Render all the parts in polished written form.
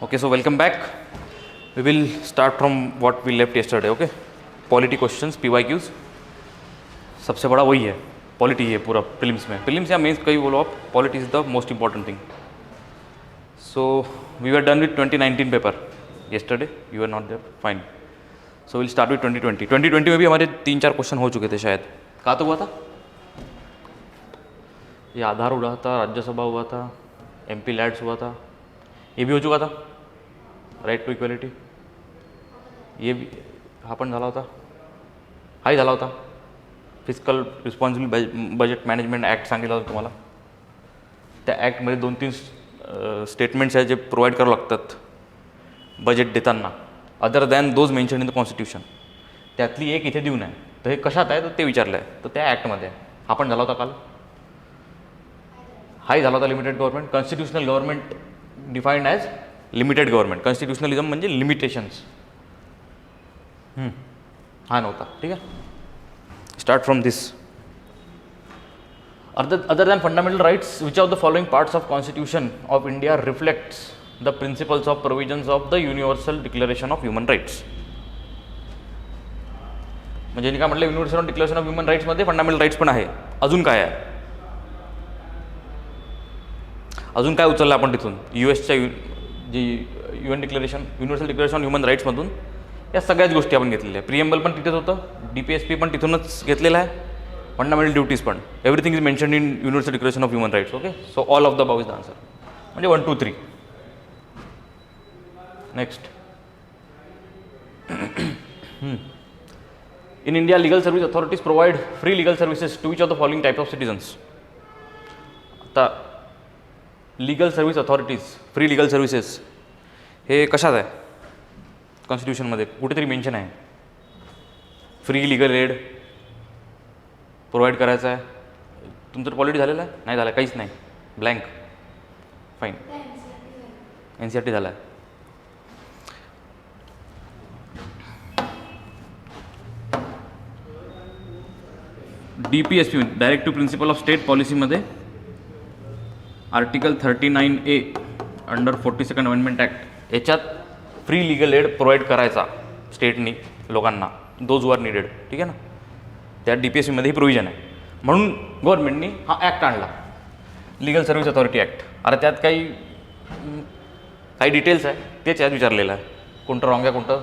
Okay, so welcome back. We will start from what we left yesterday. Okay, polity questions PYQs. सबसे बड़ा वही है, polity है पूरा प्रीलिम्स में. प्रीलिम्स या मेंस कहीं बोलो आप, polity is the most important thing. So we were done with 2019 paper yesterday. You were not there. Fine. So we'll start with 2020. 2020 में भी हमारे 3-4 क्वेश्चन हो चुके थे शायद. कहाँ तो हुआ था? ये आधार हुआ था, राज्यसभा हुआ था, MP लैड्स हुआ था, ये भी हो चुका था, राइट टू इक्वॅलिटी. ये भी हा पण झाला होता, हाही झाला होता. Physical responsible budget management act सांगितलं होतं तुम्हाला. त्या ॲक्टमध्ये 2-3 स्टेटमेंट्स आहेत जे प्रोव्हाइड करावं लागतात बजेट देताना, other than those mention in the constitution. त्यातली एक इथे देऊन आहे. तर हे कशात आहे तर ते विचारलं आहे. तर त्या ॲक्टमध्ये आहे. हा पण झाला होता काल, हाही झाला होता. Limited government, constitutional government defined as limited government. Constitutionalism म्हणजे लिमिटेशन्स. हा नव्हता. ठीक आहे. Start from this. Other than fundamental rights, which of the following parts of Constitution of India reflects the principles of provisions of the Universal Declaration of Human Rights? म्हणजे काय म्हटलं, universal declaration of human rights मध्ये fundamental rights पण आहे. अजून काय आहे? अजून काय उचललं आपण तिथून? यूएसच्या जी UN declaration, universal declaration of human राईट्समधून या सगळ्याच गोष्टी आपण घेतलेल्या आहे. प्रिएम्बल पण तिथेच होतं, DPSP पण तिथूनच घेतलेला आहे, फंडामेंटल ड्युटीज पण. Everything is mention in universal declaration of human rights. Okay, so all of the above is the answer. म्हणजे 1, 2, 3. Next. In India, legal service authorities provide free legal services to which of the following types of citizens? आता legal service authorities, free legal services हे कशात आहे? कॉन्स्टिट्यूशनमध्ये कुठेतरी mention आहे. Free legal aid provide करायचं आहे. तुमचं पॉलिटी झालेलं आहे? नाही झालं, काहीच नाही, ब्लँक. फाईन. NCERT झाला आहे. DPSP directive principle of state पॉलिसीमध्ये article 39A under 42nd amendment act, याच्यात फ्री लिगल एड प्रोव्हाइड करायचा स्टेटनी लोकांना, दोज वर निडेड. ठीक आहे ना. त्या DPSPमध्ये ही प्रोव्हिजन आहे. म्हणून गव्हर्नमेंटनी हा ॲक्ट आणला, लिगल सर्व्हिस अथॉरिटी ॲक्ट. अरे त्यात काही डिटेल्स आहे, तेच यात विचारलेलं आहे. कोणतं रॉंग आहे, कोणतं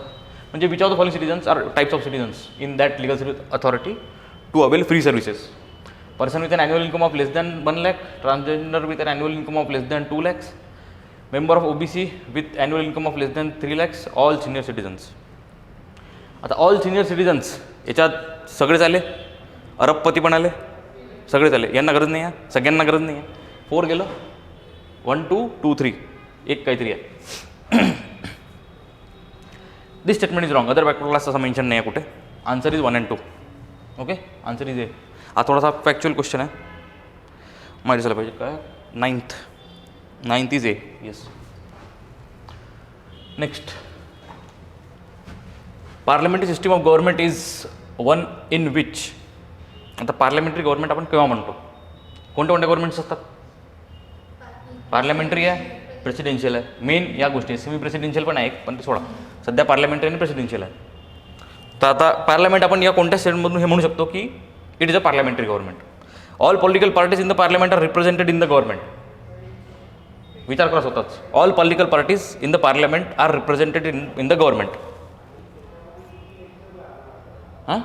म्हणजे which of the following citizens are types of citizens in that legal service authority to avail free services. Person with an annual income of less than 1 lakh, transgender with an annual income of less than 2 lakhs, member of OBC with annual income of less than 3 lakhs, all senior citizens. आता all senior citizens याच्यात सगळेच आले, अरबपती पण आले, सगळेच आले. यांना गरज नाही आहे, सगळ्यांना गरज नाही आहे. 4 गेलं, 1, 2, 2, 3, एक काहीतरी आहे. This statement is wrong. Other backward class असं मेन्शन नाही आहे कुठे. Answer is 1 and 2. Okay, answer is A. हा थोडासा फॅक्च्युअल क्वेश्चन आहे, माहिती झालं पाहिजे. काय 9th is a. Yes. Next. Parliamentary system of government is one in which. आता पार्लमेंटरी गव्हर्नमेंट आपण केव्हा म्हणतो? कोणत्या गव्हर्नमेंट्स असतात? पार्लमेंटरी आहे, प्रेसिडेन्शियल आहे. मेन या गोष्टी सेमी प्रेसिडेन्शियल पण आहे एक, पण ते सोडा. सध्या पार्लमेंटरी आणि प्रेसिडेन्शियल आहे. तर आता पार्लमेंट आपण या कोणत्या स्टेटमधून हे म्हणू शकतो की it is a parliamentary government. All political parties in the parliament are represented in the government. विचार करा स्वतःच. All political parties in the parliament are represented in the government. हां,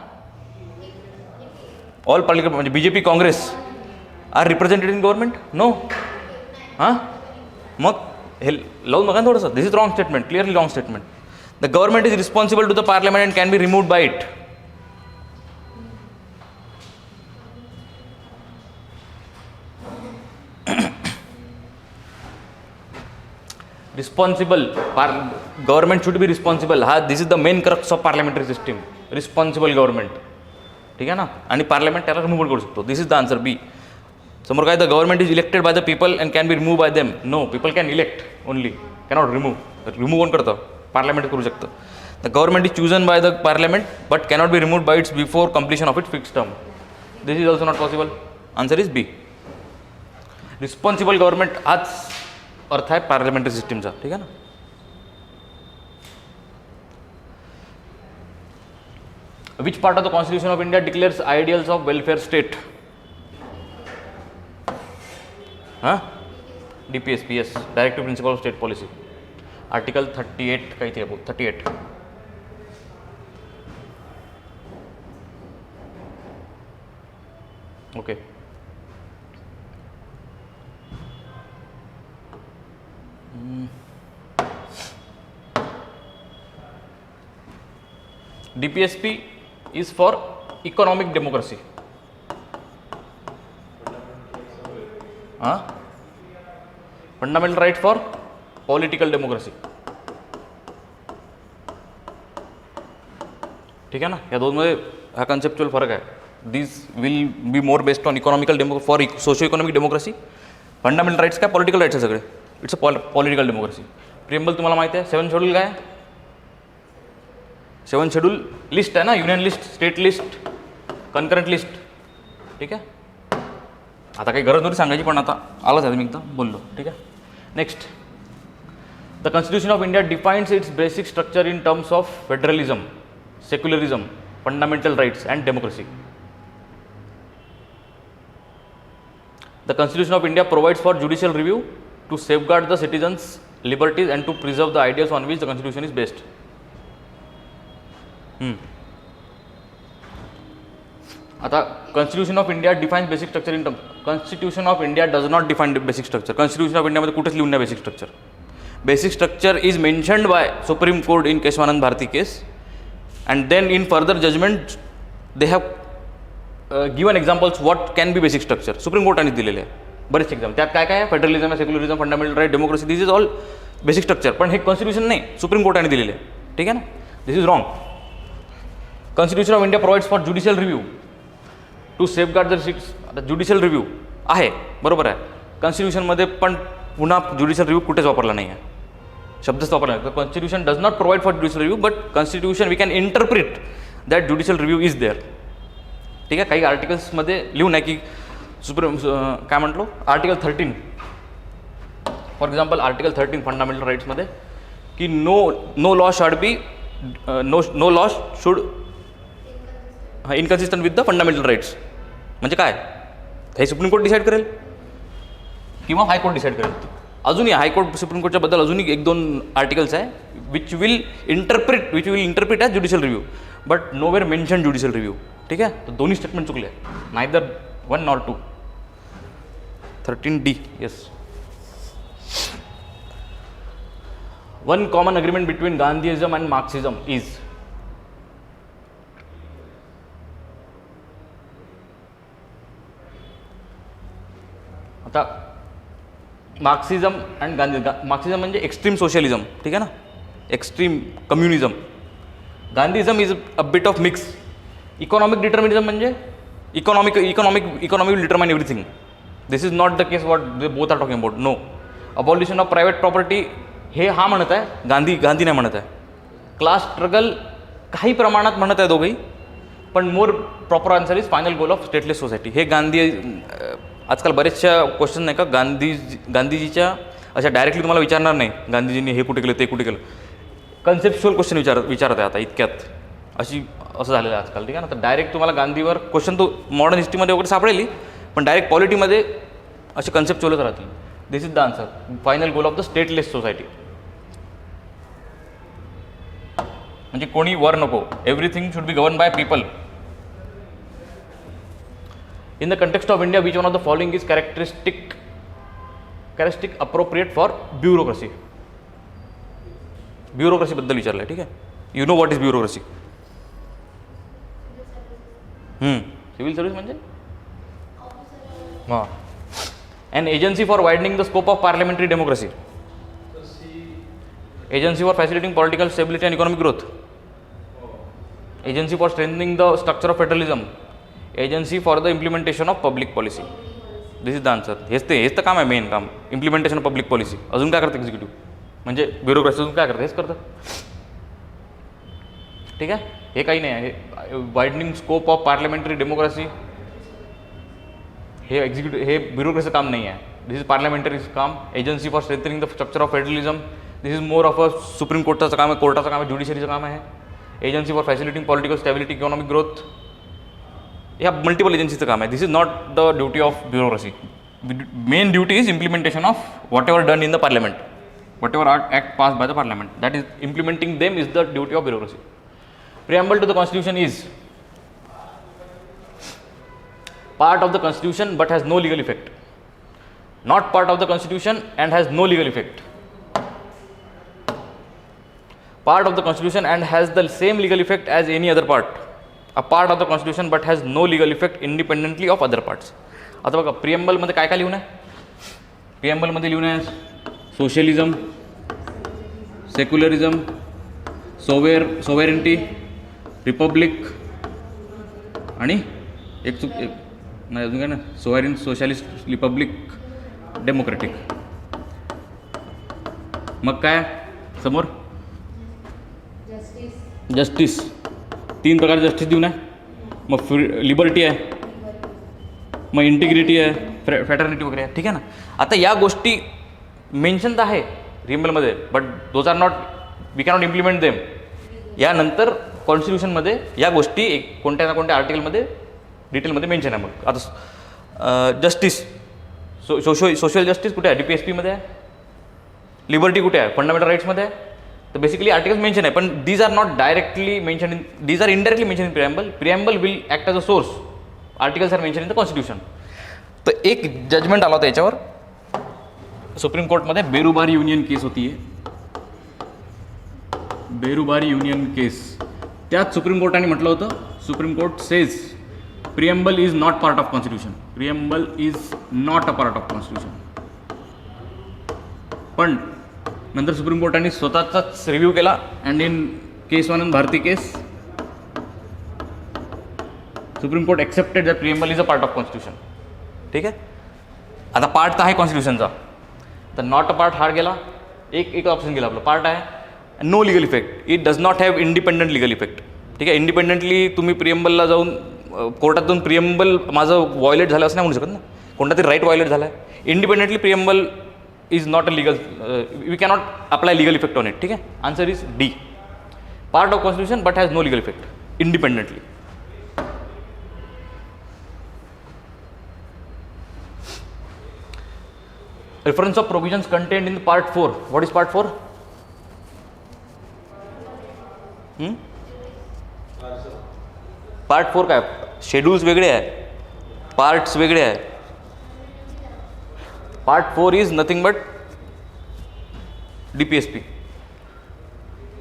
ऑल पॉलिटिकल म्हणजे BJP, Congress are represented in government? No. हां, मग हे लावून बघा थोडंसं. This is wrong statement, clearly wrong statement. The government is responsible to the parliament and can be removed bye it. Responsible government should be responsible. हा this is the main crux of parliamentary system, responsible government. ठीक आहे ना. आणि parliament त्याला remove करू शकतो. This is the answer B. समोर काय, the government is elected by the people and can be remove by them. No, people can elect only, cannot remove. Remove कोण करतं? पार्लमेंट करू शकतं. The government is chosen by the parliament but cannot be removed bye its before completion of its fix term. This is also not possible. Answer is B. Responsible government हाच अर्थ आहे parliamentary सिस्टीमचा. ठीक आहे ना. Which part of the constitution of India declares ideals of welfare state? हां, DPSP, yes, directive principle of state policy. Article 38 काहीतरी आहे, 38. Okay. DPSP is for economic democracy. Fundamental right for political democracy. ठीक आहे ना, या दोनमध्ये हा conceptual फरक आहे. This will be more based on economical for socio economic democracy. Fundamental rights काय, पॉलिटिकल राईट्स आहे सगळे. It's a political democracy. Preamble तुम्हाला माहिती आहे. 7 शेड्यूल काय, 7 शेड्यूल लिस्ट आहे ना, union list, state list, concurrent list. ठीक आहे, आता काही गरज नव्हती सांगायची, पण आता आलाच आहे, मी एकदा बोललो. ठीक आहे. Next, the constitution of India defines its basic structure in terms of federalism, secularism, fundamental rights and democracy. The constitution of India provides for judicial review to safeguard the citizens liberties and to preserve the ideas on which the constitution is based. आता constitution of India defines basic structure in terms. Constitution of India does not define basic structure. Constitution of इंडियामध्ये कुठेच लिहून नाही basic structure. Basic structure is mentioned by supreme court in Kesavananda Bharati case, and then in further judgment they have given examples what can be basic structure. Supreme कोर्टाने दिलेले आहे बरेचसे exam. त्यात काय काय आहे, फेडरलिझम आहे, secularism, fundamental right, democracy, this is all basic structure. पण हे कॉन्स्टिट्यूशन नाही, सुप्रीम कोर्टाने दिलेले आहे. ठीक आहे ना, this is wrong. Constitution of India provides for judicial review to safeguard the sits. आता ज्युडिशियल रिव्ह्यू आहे, बरोबर आहे. कॉन्स्टिट्यूशनमध्ये पण पुन्हा ज्युडिशियल रिव्ह्यू कुठेच वापरला नाही आहे, शब्दच वापरला नाही. Constitution does not provide for judicial review, but constitution we can interpret that judicial review is there. ठीक आहे, काही आर्टिकल्समध्ये लिहून आहे की सुप्रीम काय म्हटलो, article 13 for example, article 13 fundamental राईट्समध्ये की no law should be no law should inconsistent with the fundamental rights. म्हणजे काय, हे सुप्रीम कोर्ट डिसाईड करेल किंवा हायकोर्ट डिसाईड करेल. अजूनही हायकोर्ट सुप्रीम कोर्टच्या बद्दल अजूनही 1-2 आर्टिकल्स आहे which will interpret as judicial review, but nowhere mention judicial review. ठीक आहे, तर दोन्ही स्टेटमेंट चुकले, neither 1 nor 2. 13D, yes. One common agreement between Gandhism and Marxism is. आता मार्क्सिझम अँड मार्क्सिझम म्हणजे एक्स्ट्रीम सोशलिझम. ठीक आहे ना, extreme communism. Gandhism is a bit of mix. Economic determinism म्हणजे economic will determine everything. This is not the case what they both are talking about. No, abolition of private property हे हा म्हणत आहे, गांधी नाही म्हणत आहे. क्लास स्ट्रगल काही प्रमाणात म्हणत आहे दोघंही, पण more proper answer is final goal of stateless society. हे गांधी आजकाल बरेचशा क्वेश्चन नाही का गांधीजीच्या अशा डायरेक्टली तुम्हाला विचारणार नाही, गांधीजींनी हे कुठे केलं ते कुठे केलं. कन्सेप्च्युअल क्वेश्चन विचारत आहे आता इतक्यात, असं झालेलं आहे आजकाल. ठीक आहे ना, तर डायरेक्ट तुम्हाला गांधीवर क्वेश्चन तो मॉडर्न हिस्ट्रीमध्ये वगैरे सापडेल, पण डायरेक्ट पॉलिटीमध्ये असे कन्सेप्च्युअलच राहतील. This is the answer, final goal of the stateless society. म्हणजे कोणी वर नको, everything should be govern by people. In the context of India, which one of the following is characteristic appropriate for bureaucracy? Bureaucracy बद्दल विचारलं आहे. ठीक आहे, you know what is bureaucracy. Civil service म्हणजे हां, an agency for widening the scope of parliamentary democracy, agency for facilitating political stability and economic growth, agency for strengthening the structure of federalism, agency for the implementation of public policy. This is the answer. हेच तर काम आहे, main काम, implementation of public policy. अजून काय करतं executive, म्हणजे bureaucracy अजून काय करतं, हेच करतं. ठीक आहे, हे काही नाही आहे. Widening scope of parliamentary democracy हे हे ब्युरोक्रेसीचं काम नाही आहे. दिस इज पार्लमेंटरी काम. Agency for strengthening the structure of federalism, this is more of a supreme कोर्टाचं काम आहे, कोर्टाचं काम आहे, ज्युडिशरीचं काम आहे. Agency for facilitating political stability economic growth, ह्या मल्टिपल एजन्सीचं काम आहे. This is not the duty of bureaucracy. Main duty is implementation of whatever done in the parliament, what ever act pass by the parliament, that is implementing them is the duty of bureaucracy. Preamble to the constitution is part of the constitution but has no legal effect, not part of the constitution and has no legal effect, part of the constitution and has the same legal effect as any other part, a part of the constitution but has no legal effect independently of other parts. आता बघा preamble मध्ये काय काय लिहून आहे, preamble मध्ये लिहून आहे सोशलिझम, सेक्युलरिझम, सोवेरेंटी, रिपब्लिक आणि एक नाही अजून काय ना, सोवेरिन, सोशलिस्ट, रिपब्लिक, डेमोक्रेटिक. मग काय समोर जस्टिस, 3 प्रकार जस्टिस देऊन आहे. मग लिबर्टी आहे, मग इंटिग्रिटी आहे, फ्रॅटर्निटी वगैरे आहे. ठीक आहे ना. आता या गोष्टी मेन्शन तर आहे प्रिएम्बलमध्ये, but those are not, we cannot implement them. यानंतर कॉन्स्टिट्यूशनमध्ये या गोष्टी कोणत्या ना कोणत्या आर्टिकलमध्ये डिटेलमध्ये मेन्शन आहे. मग आता जस्टिस, सोशल जस्टिस कुठे आहे, DPSPमध्ये आहे. लिबर्टी कुठे आहे, फंडामेंटल राईट्समध्ये आहे. तर बेसिकली आर्टिकल्स मेन्शन आहे, पण these are not directly mention in, these are indirectly mention in preamble. Preamble will act as a source, articles are mention in the constitution. तर एक जजमेंट आला होता याच्यावर सुप्रीम कोर्टमध्ये, बेरुबारी युनियन केस होती आहे, बेरुबारी युनियन केस. त्यात सुप्रीम कोर्टाने म्हटलं होतं, supreme court says preamble is not part of constitution, preamble is not a part of constitution. पण नंतर सुप्रीम कोर्टाने स्वतःचाच रिव्ह्यू केला and in case 1 Bharati case supreme court accepted that preamble is a part of constitution. ठीक आहे. आता part तर आहे कॉन्स्टिट्यूशनचा, तर नॉट अ पार्ट हार गेला, एक ऑप्शन गेला आपलं, पार्ट आहे, no legal effect, it does not have independent legal effect. ठीक आहे. इंडिपेंडंटली तुम्ही प्रिएम्बलला जाऊन कोर्टात जाऊन प्रिएम्बल माझं व्हायोलेट झालं असं नाही म्हणू शकत ना, कोणता तरी राईट व्हायोलेट झाला आहे. Independently preamble is not a legal, we cannot apply legal effect on it. ठीक आहे. Answer is D, part of constitution but has no legal effect independently. Reference of provisions contained in part 4. What is part 4? Part 4 काय, schedules वेगळे आहे, parts वेगळे आहे. Part 4 is nothing but DPSP,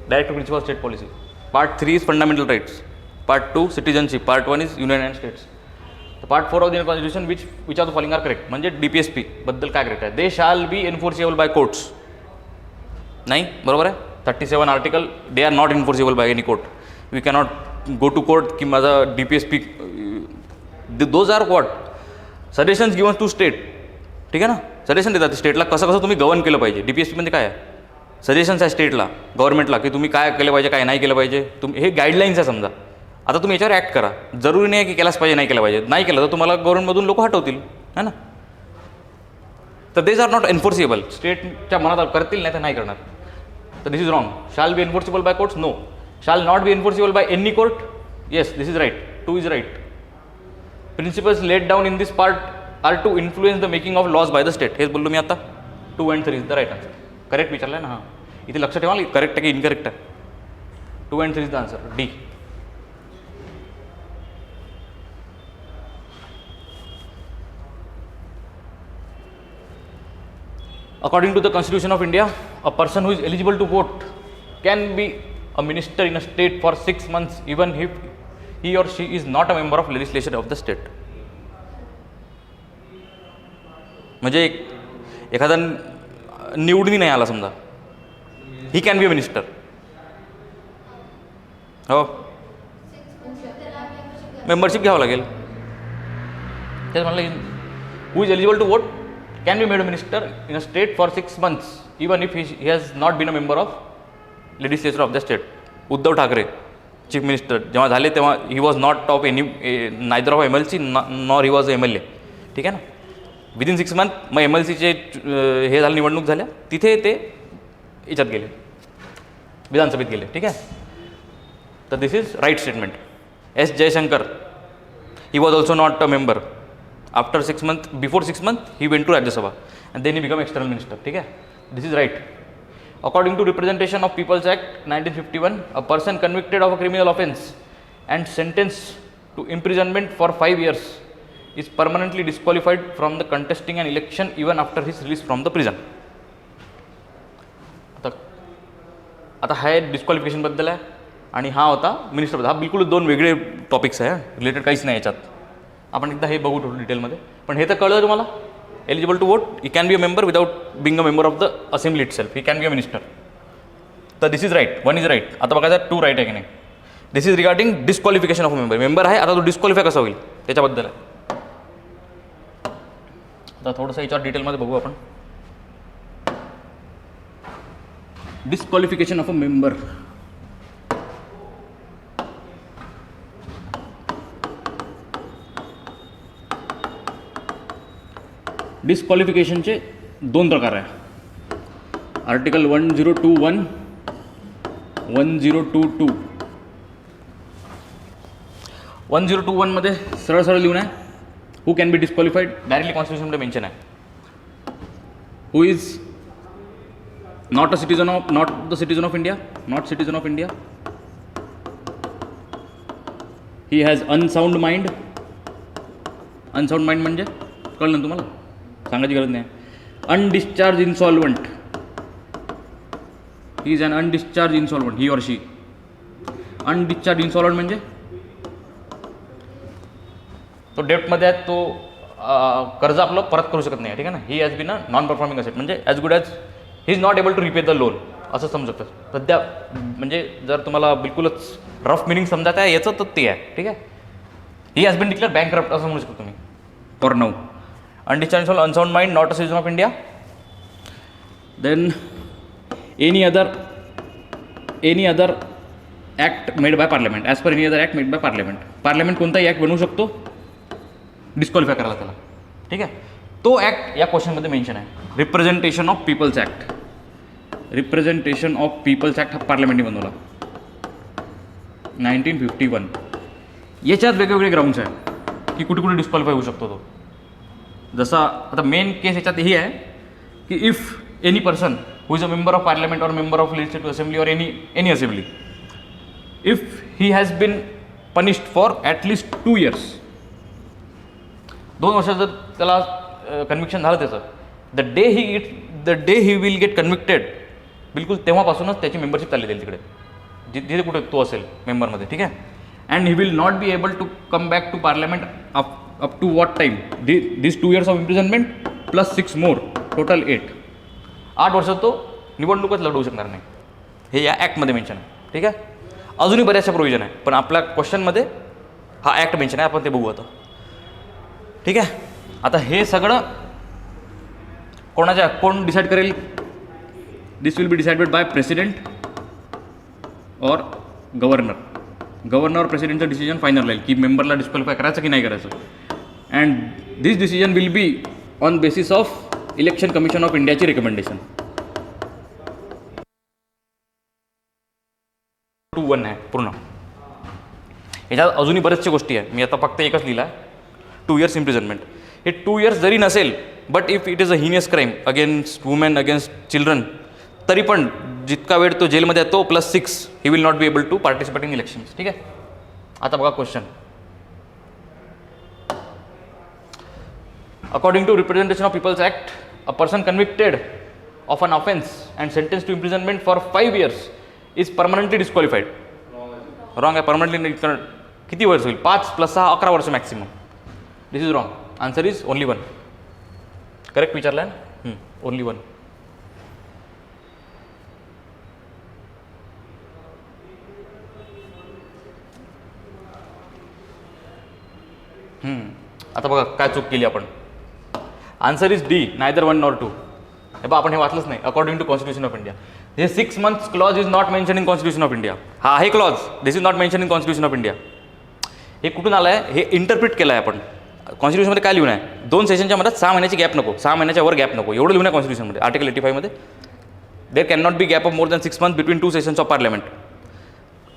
direct principle state policy. Part 3 is fundamental rights, part 2 citizenship, part 1 is union and states. Part 4 of the Indian constitution which are the following are correct. म्हणजे DPSP बद्दल काय correct आहे, दे शाल be enforceable by courts. नाही बरोबर आहे. 37 article they are not enforceable by any court. We cannot go to court की माझा DPSP, those are what suggestions given to state. ठीक आहे ना. सजेशन देतात स्टेटला कसं कसं तुम्ही गव्हर्न केलं पाहिजे. DPSP म्हणजे काय आहे, सजेशन्स आहे स्टेटला, गव्हर्नमेंटला, की तुम्ही काय केलं पाहिजे, काय नाही केलं पाहिजे. तुम्ही हे गाईडलाईन्स आहे समजा. आता तुम्ही याच्यावर ॲक्ट करा. जरुरी नाही आहे की केलाच पाहिजे, नाही केलं पाहिजे. नाही केलं तर तुम्हाला गव्हर्नमेंटमधून लोक हटवतील, है ना. तर देज आर नॉट एन्फोर्सेबल. स्टेटच्या मनात करतील नाही तर नाही करणार. तर this is wrong. Shall be enforceable by courts, no. Shall not be enforceable by any court, yes, this is right. 2 is right. Principles laid down in this part are to influence the making of laws by the state. हेच बोललो मी आता. 2 and 3 is the right answer. Correct विचारलं आहे ना. हां, इथे लक्ष ठेवा, करेक्ट आहे की इनकरेक्ट आहे. 2 and 3 is the answer, D. According to the Constitution of India, a person who is eligible to vote can be a minister in a state for 6 months even if he or she is not a member of legislature of the state. म्हणजे एखादा निवडून नाही आला समजा, he can be a minister. हो, membership घ्यावं लागेल. तेच म्हणलं, who is eligible to vote can be made a minister in a state for 6 months even if he has not been a member of legislature of the state. Uddhav Thackeray chief minister जेव्हा झाले तेव्हा he was not of any, neither of MLC nor he was MLA. ठीक आहे ना. Within 6 month मग MLCचे हे झालं, निवडणूक झाल्या, तिथे ते याच्यात गेले, विधानसभेत गेले. ठीक आहे. तर this is right statement. S Jaishankar, he was also not a member. After 6 months, before 6 months, he went to Rajya Sabha and then he become external minister. ठीक आहे, this is right. According to representation of people's act 1951, a person convicted of a criminal offence and sentence to imprisonment for 5 years is permanently disqualified from the contesting an election even after his release from the prison. आता हा डिस्क्वालिफिकेशनबद्दल आहे आणि हा होता मिनिस्टरबद्दल. हा बिलकुल 2 वेगळे topics आहे, रिलेटेड काहीच नाही याच्यात. आपण एकदा हे बघू थोडं डिटेलमध्ये. पण हे तर कळलं तुम्हाला. Eligible to vote, he can be a member without being a member of the assembly itself. He can be a minister. तर this is right, 1 is right. आता बघायचं 2 राईट आहे की नाही. This is regarding disqualification of a member. Member आहे, आता तो disqualify कसा होईल त्याच्याबद्दल आहे. आता थोडंसं याच्यावर डिटेलमध्ये बघू आपण. Disqualification of a member. डिस्क्वालिफिकेशनचे 2 प्रकार आहे. आर्टिकल 1021, 1022. 1021 मध्ये सरळ सरळ लिहून आहे, who can be disqualified, directly constitution मध्ये मेन्शन आहे. who is not the citizen of India, not citizen of India. he has unsound mind. unsound mind म्हणजे कळलं ना तुम्हाला, सांगायची गरज नाही. undischarged insolvent, he is an undischarged insolvent, he or she. undischarged insolvent म्हणजे तो डेप्टमध्ये आहे, तो कर्ज आपलं परत करू शकत नाही. ठीक आहे ना. He has been a non performing asset, म्हणजे as good as he is not able to repay the loan असं समजू शकतं सध्या. म्हणजे जर तुम्हाला बिलकुलच रफ मिनिंग समजायचं आहे याचं तर ते आहे. ठीक आहे. He has been declare bankrupt असं म्हणू शकतो तुम्ही for now. Undischarge unsound mind, not a citizen of India. Then any other act made by parliament, as per any other act made by parliament. Parliament कोणताही act बनवू शकतो disqualify करायला त्याला. ठीक आहे. तो ॲक्ट या क्वेश्चनमध्ये मेन्शन आहे. Representation of people's act. Representation of people's act हा पार्लमेंटने बनवला 1951. याच्यात वेगवेगळे ग्राउंड्स आहे की कुठे कुठे डिस्क्वालिफाय होऊ शकतो तो. जसा आता मेन केस याच्यात ही आहे की if any person who is a member of parliament और मेंबर ऑफ लेजिस्लेटिव्ह असेंब्ली और any assembly, if he has been punished for at least 2 years, 2 वर्षात जर त्याला कन्व्हिक्शन झालं त्याचं, the day he will get convicted, बिलकुल तेव्हापासूनच त्याची मेंबरशिप चालली जाईल तिकडे, जिथे कुठे तो असेल मेंबरमध्ये. ठीक आहे. And he will not be able to come back to parliament up to what time, this 2 years of imprisonment plus 6 more, total 8. 8 वर्षात तो निवडणूकच लढवू शकणार नाही. हे या ॲक्टमध्ये मेन्शन आहे. ठीक आहे. अजूनही बऱ्याचशा प्रोव्हिजन आहे, पण आपल्या क्वेश्चनमध्ये हा ॲक्ट मेन्शन आहे, आपण ते बघू आता. ठीक आहे. आता हे सगळं कोण डिसाईड करेल? This will be decided by president और गव्हर्नर. गव्हर्नर और प्रेसिडेंटचं डिसिजन फायनल राहील की मेंबरला डिस्क्वालिफाय करायचं की नाही करायचं. And this decision will be on basis of election commission of इंडियाची रिकमेंडेशन. 2:1 आहे पूर्ण. याच्यात अजूनही बरेचशा गोष्टी आहे, मी आता फक्त एकच लिहिला आहे, 2 years इम्प्रिझनमेंट. हे 2 years जरी नसेल, but if it is a heinous crime against women, against children, तरी पण जितका वेळ तो जेलमध्ये आहे तो plus 6, he will not be able to participate in elections. ठीक आहे. आता बघा question. According to representation of people's act, a person convicted of an offence and sentence to imprisonment for 5 years is permanently disqualified. Wrong आहे. Permanently किती वर्ष होईल? 5 + 6 11 वर्ष maximum. This is wrong. Answer is only 1. Correct विचारला आहे, only 1. आता बघा काय चूक केली आपण. Answer is D, neither 1 nor 2. हे बघा आपण हे वाचलंच नाही. According to constitution of India, हे 6 months clause is not mention in constitution of India. हा आहे clause, this is not mention in constitution of India. हे कुठून आलं आहे? हे इंटरप्रिट केलं आहे आपण. कॉन्स्टिट्यूशनमध्ये काय लिहून आहे? 2 सेशनच्या मध्ये 6 महिन्याची गॅप नको, 6 महिन्याच्या वर गॅप नको, एवढं लिहून आहे कॉन्स्टिट्यूशनमध्ये. आर्टिकल 85 मध्ये there can not be gap of more than 6 months between 2 sessions of parliament.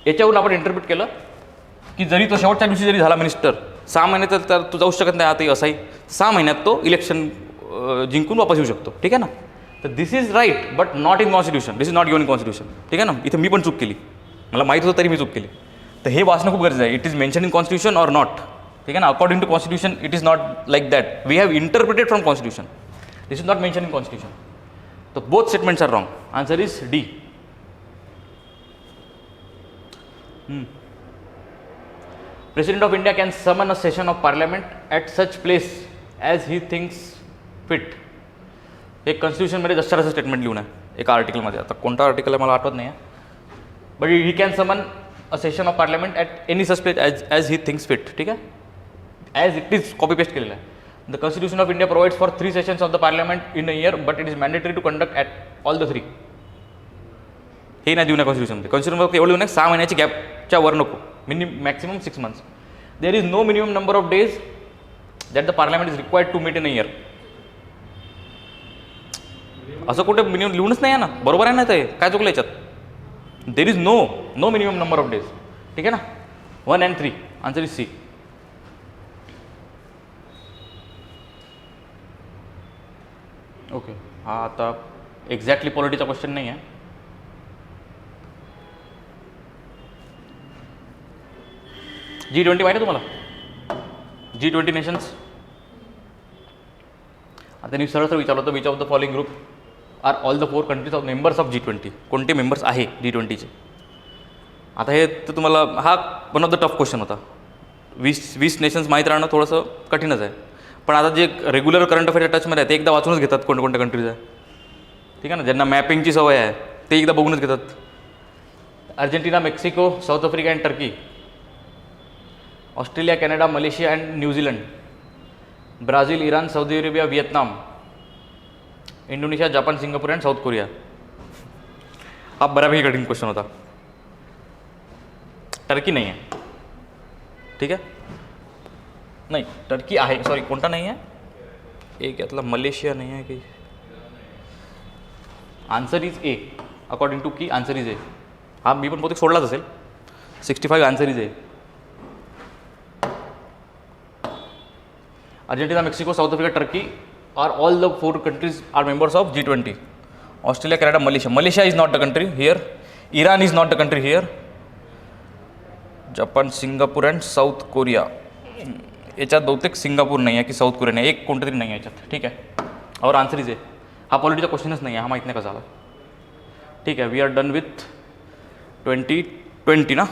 याच्यावरून आपण इंटरप्रिट केलं की जरी तो शेवटच्या दिवशी जरी झाला मिनिस्टर 6 महिने तर तो जाऊ शकत नाही आता असाही 6 महिन्यात तो इलेक्शन जिंकून वापस येऊ शकतो. ठीक आहे ना. तर this is right but not in constitution. This is not given in constitution. ठीक आहे ना. इथे मी पण चूक केली, मला माहीत होतं तरी मी चूक केली. तर हे वाचणं खूप गरजेचं आहे. It is mention in constitution or not. ठीक आहे ना. According to constitution it is not like that. We have interpreted from constitution. This is not mention in constitution. तर both statements are wrong. Answer is D. President of India can summon a session of parliament at such place as he thinks fit. एक कॉन्स्टिट्यूशनमध्ये जसं statement लिहून आहे एका आर्टिकलमध्ये. आता कोणता article आहे मला आठवत नाही आहे. But he can summon a session of parliament at any such place as he thinks fit. ठीक आहे. As it is copy paste केलेलं आहे. The constitution of India provides for 3 sessions of the parliament in a year but it is mandatory to conduct at all the 3. हे नाही देऊ नये कॉन्स्टिट्यूशनमध्ये. कॉन्स्टिट्यूशनमध्ये एवढं देऊ नये 6 महिन्याची गॅपच्या वर नको. Maximum 6 months. There is no minimum number of days that the parliament is required to meet in a year. असं कुठे मिनिमम लिहूनच नाही आहे ना. बरोबर आहे ना. ते काय चुकलं याच्यात. There is no minimum number of days. ठीक आहे ना. 1 and 3. Answer is C. Okay. हा आता एक्झॅक्टली पॉलिटीचा क्वेश्चन नाही आहे. G20 माहिती आहे तुम्हाला. G20 nations. आता मी सरळ विचारलं होतं which of the following group are all the 4 countries of members of G20. कोणते मेंबर्स आहे G20चे. आता हे तर तुम्हाला हा one of the tough question होता. 20 नेशन्स माहीत राहणं थोडंसं कठीणच आहे. पण आता जे रेग्युलर करंट अफेअरच्या टचमध्ये आहे ते एकदा वाचूनच घेतात कोणत्या कंट्रीज आहे. ठीक आहे ना. ज्यांना मॅपिंगची सवय आहे ते एकदा बघूनच घेतात. Argentina, Mexico, south Africa and Turkey, Australia, Canada, Malaysia and New Zealand, Brazil, Iran, Saudi Arabia, Vietnam, Indonesia, Japan, Singapore and south Korea. हा बऱ्यापैकी कठीण क्वेश्चन होता. टर्की नाही आहे. ठीक आहे. नाही टर्की आहे. सॉरी कोणता नाही आहे. एक यातला मलेशिया नाही आहे की. Answer is A. According to की आन्सर इज ए. हा मी पण बहुतेक सोडलाच असेल. 65 answer is A. Argentina, Mexico, South Africa, Turkey are all the 4 countries are members of G20. Australia, Canada, Malaysia. Malaysia is not the country here. Iran is not the country here. Japan, Singapore and South Korea. याच्यात बहुतेक Singapore नाही आहे की south Korea नाही. एक कोणतं तरी नाही आहे याच्यात. ठीक आहे. और आन्सर इज ए. हा पॉलिटीचा क्वेश्चनच नाही आहे. हा माहीत नाही का झाला. ठीक आहे. वी आर डन विथ 2020 ना.